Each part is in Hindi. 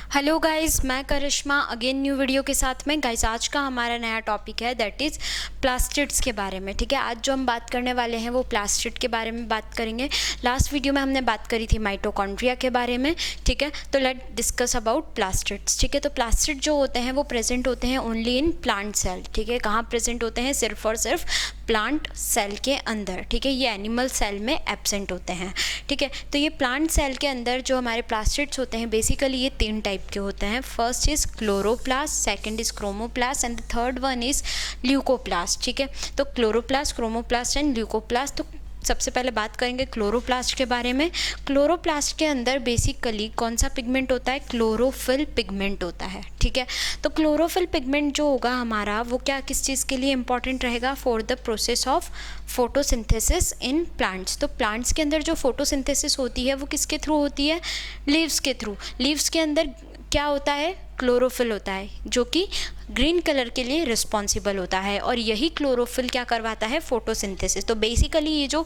हेलो गाइस, मैं करिश्मा अगेन न्यू वीडियो के साथ में। गाइस, आज का हमारा नया टॉपिक है दैट इज़ प्लास्टिड्स के बारे में। ठीक है, आज जो हम बात करने वाले हैं वो प्लास्टिड के बारे में बात करेंगे। लास्ट वीडियो में हमने बात करी थी माइटोकॉन्ड्रिया के बारे में। ठीक है, तो लेट डिस्कस अबाउट प्लास्टिड्स। ठीक है, तो प्लास्टिड जो होते हैं वो प्रेजेंट होते हैं ओनली इन प्लांट सेल। ठीक है, कहाँ प्रेजेंट होते हैं? सिर्फ और सिर्फ प्लांट सेल के अंदर। ठीक है, ये एनिमल सेल में एब्सेंट होते हैं। ठीक है, तो ये प्लांट सेल के अंदर जो हमारे प्लास्टिड्स होते हैं बेसिकली ये 3 टाइप के होते हैं। First is chloroplast, second is chromoplast and the third one is leucoplast. ठीक है, तो क्लोरोप्लास्ट, क्रोमोप्लास्ट एंड ल्यूकोप्लास्ट। तो सबसे पहले बात करेंगे क्लोरोप्लास्ट के बारे में। क्लोरोप्लास्ट के अंदर बेसिकली कौन सा पिगमेंट होता है? क्लोरोफिल पिगमेंट होता है। ठीक है, तो क्लोरोफिल पिगमेंट जो होगा हमारा वो क्या किस चीज़ के लिए इंपॉर्टेंट रहेगा? For the process of photosynthesis in plants. तो प्लांट्स के अंदर जो फोटोसिंथेसिस होती है वो किसके थ्रू होती है? लीव्स के थ्रू। लीव्स के अंदर क्या होता है? क्लोरोफिल होता है जो कि ग्रीन कलर के लिए रिस्पॉन्सिबल होता है, और यही क्लोरोफिल क्या करवाता है? फोटोसिंथेसिस। तो बेसिकली ये जो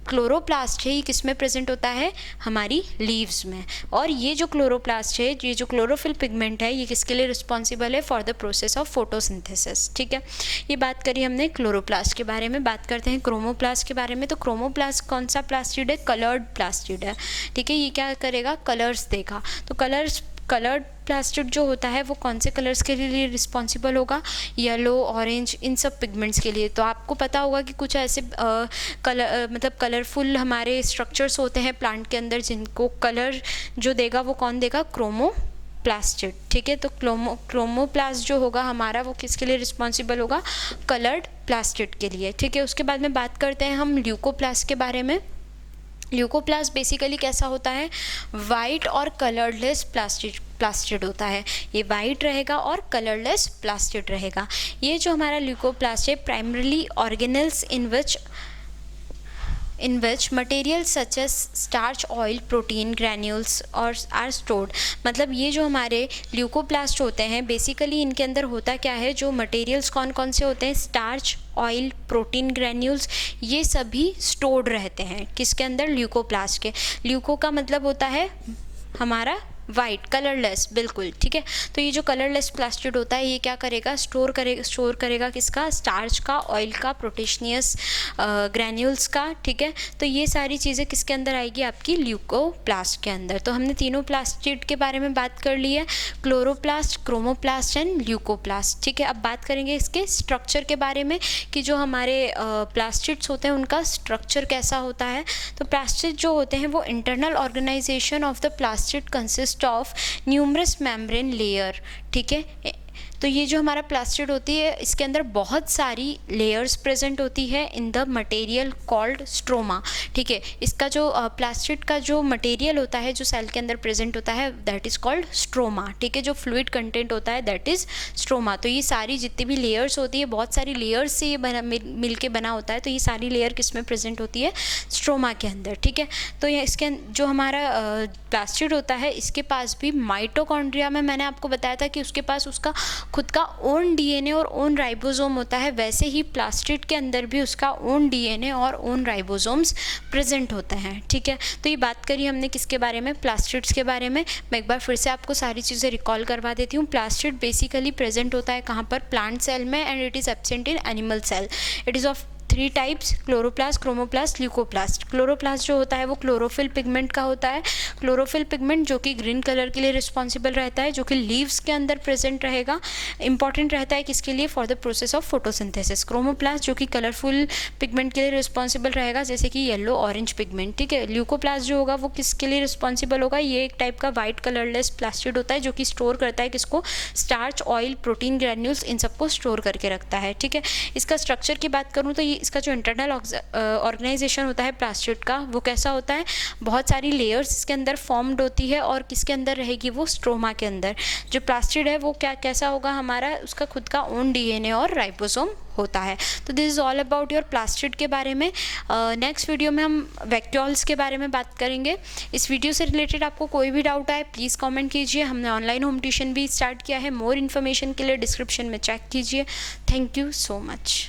क्लोरोप्लास्ट है ये किस में प्रेजेंट होता है? हमारी लीव्स में। और ये जो क्लोरोप्लास्ट है, ये जो क्लोरोफिल पिगमेंट है, ये किसके लिए रिस्पॉन्सिबल है? For the process of photosynthesis. ठीक है, ये बात करी हमने क्लोरोप्लास्ट के बारे में। बात करते हैं क्रोमोप्लास्ट के बारे में। तो क्रोमोप्लास्ट कौन सा प्लास्टिड है? कलर्ड प्लास्टिड है। ठीक है, ये क्या करेगा? कलर्स देगा। तो कलर्ड प्लास्टिड जो होता है वो कौन से कलर्स के लिए रिस्पॉन्सिबल होगा? येलो, ऑरेंज, इन सब पिगमेंट्स के लिए। तो आपको पता होगा कि कुछ ऐसे मतलब कलरफुल हमारे स्ट्रक्चर्स होते हैं प्लांट के अंदर जिनको कलर जो देगा वो कौन देगा? क्रोमोप्लास्टिड। ठीक है, तो क्रोमोप्लास्ट जो होगा हमारा वो किसके लिए रिस्पॉन्सिबल होगा? कलर्ड प्लास्टिड के लिए। ठीक है, उसके बाद में बात करते हैं हम ल्यूकोप्लास्ट के बारे में। ल्यूकोप्लास्ट बेसिकली कैसा होता है? वाइट और कलरलेस प्लास्टिड होता है। ये वाइट रहेगा और कलरलेस प्लास्टिड रहेगा। ये जो हमारा ल्यूकोप्लास्ट है primarily organelles in which materials such as starch, oil, protein, granules और are stored। मतलब ये जो हमारे ल्यूकोप्लास्ट होते हैं बेसिकली इनके अंदर होता क्या है? जो मटेरियल्स कौन कौन से होते हैं? स्टार्च, ऑयल, प्रोटीन, ग्रैन्यूल्स, ये सभी स्टोर्ड रहते हैं किसके अंदर? ल्यूकोप्लास्ट के। ल्यूको का मतलब होता है हमारा वाइट, कलरलेस, बिल्कुल। ठीक है, तो ये जो कलरलेस प्लास्टिड होता है ये क्या करेगा? स्टोर करेगा किसका? स्टार्च का, ऑयल का, प्रोटीनियस ग्रैन्यूल्स का। ठीक है, तो ये सारी चीज़ें किसके अंदर आएगी? आपकी ल्यूकोप्लास्ट के अंदर। तो हमने तीनों प्लास्टिड के बारे में बात कर ली है, क्लोरोप्लास्ट, क्रोमोप्लास्ट एंड ल्यूकोप्लास्ट। ठीक है, अब बात करेंगे इसके स्ट्रक्चर के बारे में कि जो हमारे प्लास्टिड्स होते हैं उनका स्ट्रक्चर कैसा होता है। तो प्लास्टिड जो होते हैं वो internal organisation of the plastid consist of numerous membrane layer. ठीक है, तो ये जो हमारा प्लास्टिड होती है इसके अंदर बहुत सारी लेयर्स प्रेजेंट होती है in the material called stroma. ठीक है, इसका जो प्लास्टिड का जो मटेरियल होता है जो सेल के अंदर प्रेजेंट होता है दैट इज़ कॉल्ड स्ट्रोमा। ठीक है, जो फ्लूइड कंटेंट होता है दैट इज़ स्ट्रोमा। तो ये सारी जितनी भी लेयर्स होती है, बहुत सारी लेयर्स से ये मिल के बना होता है। तो ये सारी लेयर किस में प्रेजेंट होती है? स्ट्रोमा के अंदर। ठीक है, तो ये इसके जो हमारा प्लास्टिड होता है इसके पास भी माइटोकॉन्ड्रिया में मैंने आपको बताया था कि उसके पास उसका खुद का ओन डीएनए और ओन राइबोसोम होता है। वैसे ही प्लास्टिड के अंदर भी उसका ओन डीएनए और ओन राइबोसोम्स प्रेजेंट होते हैं। ठीक है, तो ये बात करी हमने किसके बारे में? प्लास्टिड्स के बारे में। मैं एक बार फिर से आपको सारी चीज़ें रिकॉल करवा देती हूँ। प्लास्टिड बेसिकली प्रेजेंट होता है कहाँ पर? प्लांट सेल में, and it is absent in animal cell. It is of 3 types: chloroplast, chromoplast, leucoplast. Chloroplast जो होता है वो क्लोरोफिल पिगमेंट का होता है। क्लोरोफिल पिगमेंट जो कि ग्रीन कलर के लिए रिस्पॉन्सिबल रहता है, जो कि लीव्स के अंदर प्रेजेंट रहेगा, इंपॉर्टेंट रहता है किसके लिए? For the process of photosynthesis. Chromoplast जो कि कलरफुल पिगमेंट के लिए रिस्पॉन्सिबल रहेगा जैसे कि येलो, ऑरेंज पिगमेंट। ठीक है, ल्यूकोप्लास्ट जो होगा वो किसके लिए रिस्पॉन्सिबल होगा? ये एक टाइप का वाइट कलरलेस प्लास्टिड होता है जो कि स्टोर करता है किसको? स्टार्च, ऑयल, प्रोटीन, ग्रैन्यूल्स, इन सबको स्टोर करके रखता है। ठीक है, इसका स्ट्रक्चर की बात करूँ तो ये इसका जो इंटरनल ऑर्गेनाइजेशन होता है प्लास्टिड का वो कैसा होता है? बहुत सारी लेयर्स इसके अंदर फॉर्म्ड होती है, और किसके अंदर रहेगी? वो स्ट्रोमा के अंदर। जो प्लास्टिड है वो कैसा होगा हमारा? उसका खुद का ओन डीएनए और राइबोसोम होता है। तो this is all about your plastid के बारे में। नेक्स्ट वीडियो में हम वैक्यूल्स के बारे में बात करेंगे। इस वीडियो से रिलेटेड आपको कोई भी डाउट आए प्लीज़ कमेंट कीजिए। हमने ऑनलाइन होम ट्यूशन भी स्टार्ट किया है। मोर इन्फॉर्मेशन के लिए डिस्क्रिप्शन में चेक कीजिए। Thank you so much.